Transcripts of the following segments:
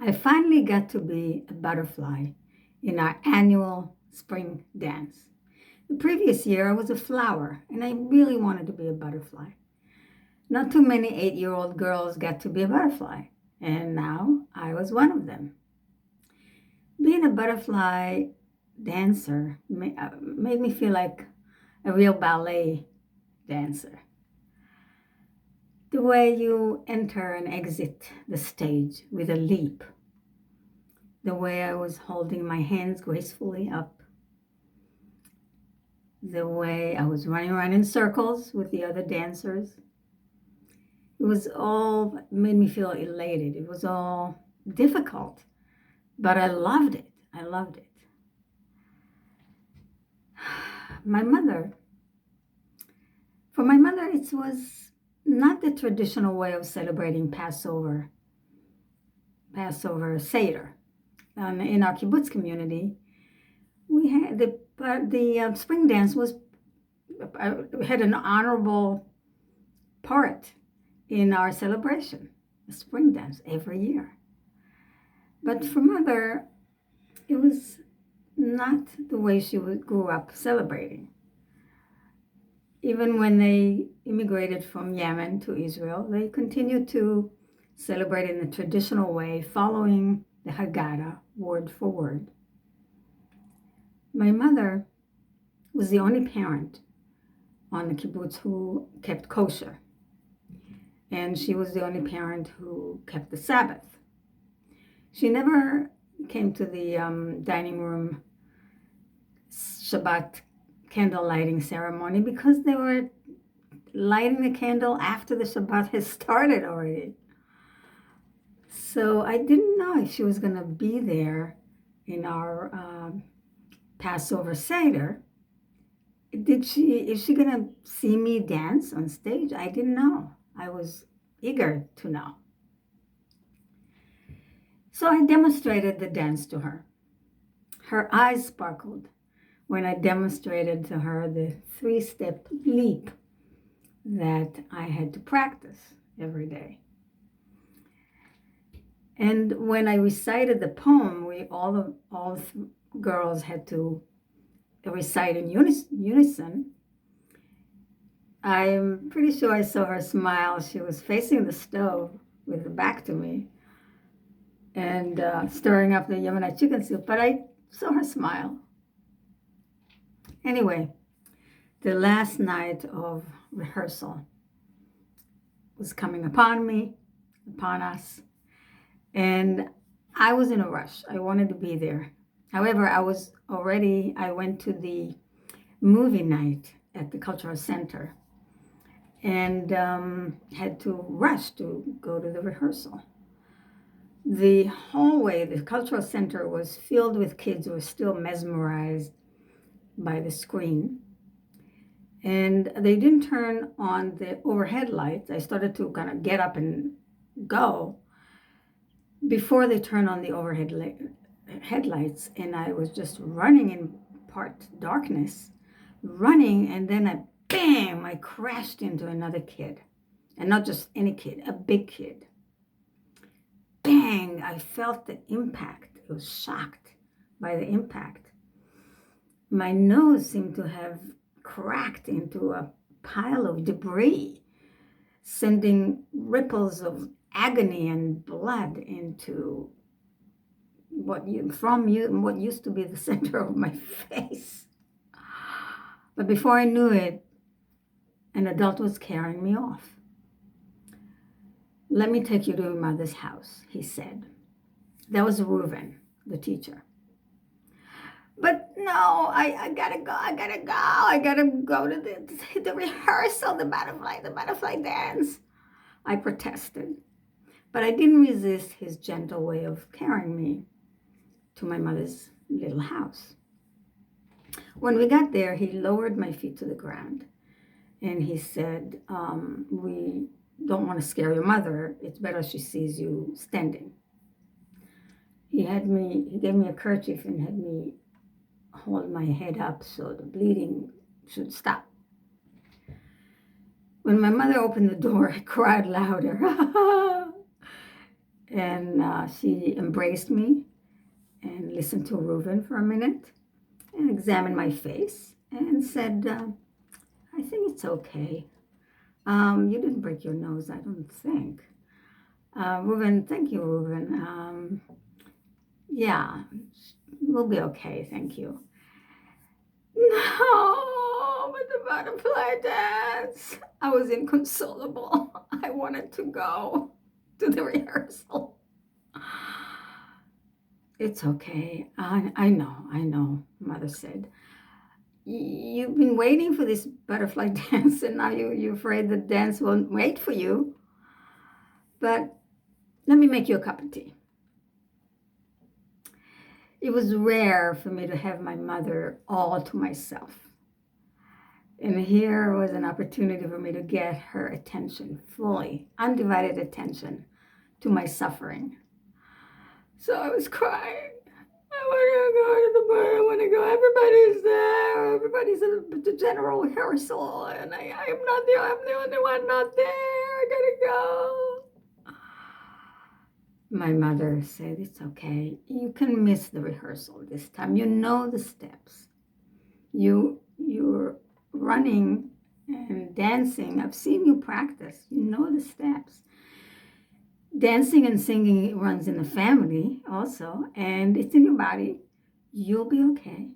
I finally got to be a butterfly in our annual spring dance. The previous year I was a flower, and I really wanted to be a butterfly. Not too many 8-year-old girls got to be a butterfly, and now I was one of them. Being a butterfly dancer made me feel like a real ballet dancer. The way you enter and exit the stage with a leap, the way I was holding my hands gracefully up, the way I was running around in circles with the other dancers. It was all made me feel elated. It was all difficult, but I loved it. I loved it. For my mother, it was not the traditional way of celebrating Passover Seder. In our kibbutz community, we had the spring dance had an honorable part in our celebration, the spring dance every year. But for Mother, it was not the way she grew up celebrating. Even when they immigrated from Yemen to Israel, they continued to celebrate in the traditional way, following the Haggadah word for word. My mother was the only parent on the kibbutz who kept kosher, and she was the only parent who kept the Sabbath. She never came to the dining room Shabbat candle lighting ceremony because they were lighting the candle after the Shabbat has started already. So I didn't know if she was going to be there in our Passover Seder. Is she going to see me dance on stage? I didn't know. I was eager to know. So I demonstrated the dance to her. Her eyes sparkled when I demonstrated to her the 3-step leap that I had to practice every day. And when I recited the poem, all the girls had to recite in unison. I'm pretty sure I saw her smile. She was facing the stove with her back to me and stirring up the Yemeni chicken soup, but I saw her smile. Anyway, the last night of rehearsal was coming upon us, and I was in a rush. I wanted to be there. However, I went to the movie night at the Cultural Center and had to rush to go to the rehearsal. The hallway, the Cultural Center, was filled with kids who were still mesmerized by the screen. And they didn't turn on the overhead lights. I started to kind of get up and go before they turned on the overhead headlights, and I was just running in part darkness, and then bam, I crashed into another kid. And not just any kid, a big kid. Bang, I felt the impact. I was shocked by the impact. My nose seemed to have cracked into a pile of debris, sending ripples of agony and blood into what used to be the center of my face. But before I knew it, an adult was carrying me off. "Let me take you to your mother's house," he said. That was Reuven, the teacher. "But no, I gotta go. I gotta go to the rehearsal, the butterfly dance," I protested. But I didn't resist his gentle way of carrying me to my mother's little house. When we got there, he lowered my feet to the ground and he said, "We don't want to scare your mother. It's better she sees you standing." He gave me a kerchief and had me hold my head up so the bleeding should stop. When my mother opened the door, I cried louder. And she embraced me and listened to Reuven for a minute and examined my face and said, I think it's okay. You didn't break your nose, I don't think. Reuven, thank you, Reuven. Yeah, we'll be okay, thank you. No, but the butterfly dance, I was inconsolable. I wanted to go to the rehearsal. It's okay. I know, Mother said. You've been waiting for this butterfly dance, and now you're afraid the dance won't wait for you. But let me make you a cup of tea. It was rare for me to have my mother all to myself. And here was an opportunity for me to get her attention, fully, undivided attention to my suffering. So I was crying. I want to go to the bar. I want to go. Everybody's there. Everybody's at the general rehearsal. And I'm the only one not there. I gotta go. My mother said, it's okay. You can miss the rehearsal this time. You know the steps. You're running and dancing. I've seen you practice. You know the steps. Dancing and singing runs in the family also, and it's in your body. You'll be okay.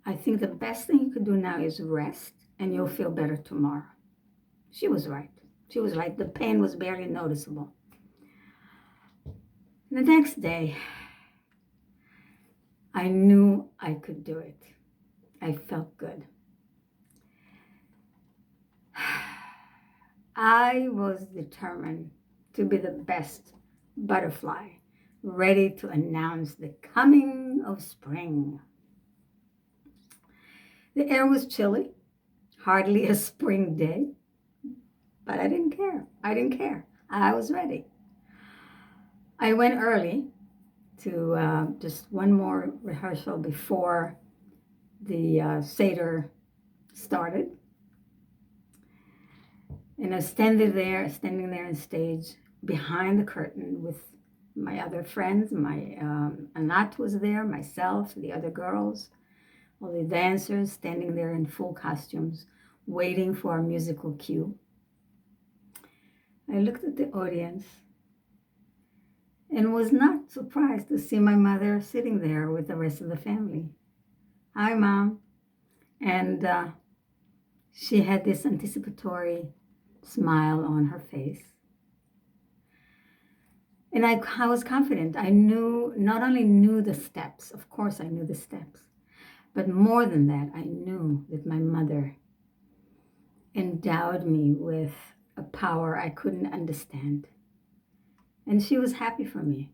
I think the best thing you could do now is rest, and you'll feel better tomorrow. She was right. She was right. The pain was barely noticeable. The next day, I knew I could do it. I felt good. I was determined to be the best butterfly, ready to announce the coming of spring. The air was chilly, hardly a spring day, but I didn't care. I was ready. I went early to just one more rehearsal before the Seder started. And I was standing there on stage behind the curtain with my other friends. My Anat was there, myself, the other girls, all the dancers standing there in full costumes, waiting for our musical cue. I looked at the audience and was not surprised to see my mother sitting there with the rest of the family. Hi, Mom. And she had this anticipatory smile on her face. And I was confident. I not only knew the steps, of course I knew the steps, but more than that, I knew that my mother endowed me with a power I couldn't understand. And she was happy for me.